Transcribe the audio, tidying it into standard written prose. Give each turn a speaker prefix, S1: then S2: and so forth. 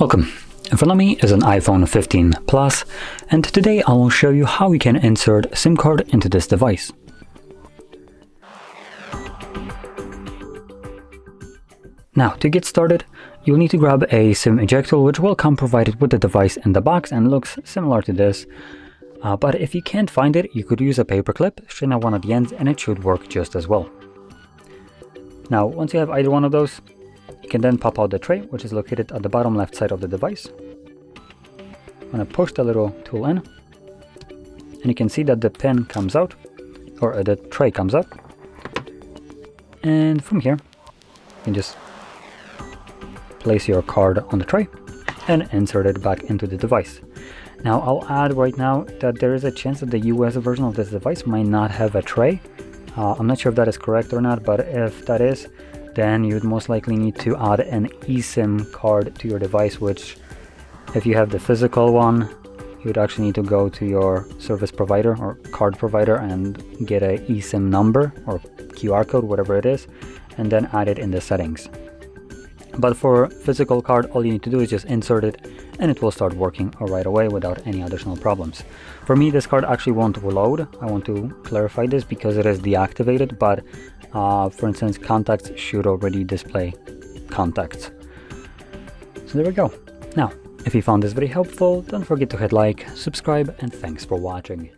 S1: Welcome. In front of me is an iPhone 15 Plus, and today I will show you how you can insert a SIM card into this device. Now, to get started, you'll need to grab a SIM ejector, which will come provided with the device in the box and looks similar to this. But if you can't find it, you could use a paper clip, straighten out one of the ends, and it should work just as well. Now, once you have either one of those, you can then pop out the tray, which is located at the bottom left side of the device. I'm going to push the little tool in, and you can see that the pin comes out, or the tray comes up. And from here, you can just place your card on the tray and insert it back into the device. Now, I'll add right now that there is a chance that the US version of this device might not have a tray. I'm not sure if that is correct or not, but if that is, then you'd most likely need to add an eSIM card to your device, which if you have the physical one, you would actually need to go to your service provider or card provider and get a eSIM number or QR code, whatever it is, and then add it in the settings. But for physical card, all you need to do is just insert it and it will start working right away without any additional problems. For me, this card actually won't reload. I want to clarify this because it is deactivated, but for instance, contacts should already display contacts. So there we go. Now, if you found this very helpful, don't forget to hit like, subscribe, and thanks for watching.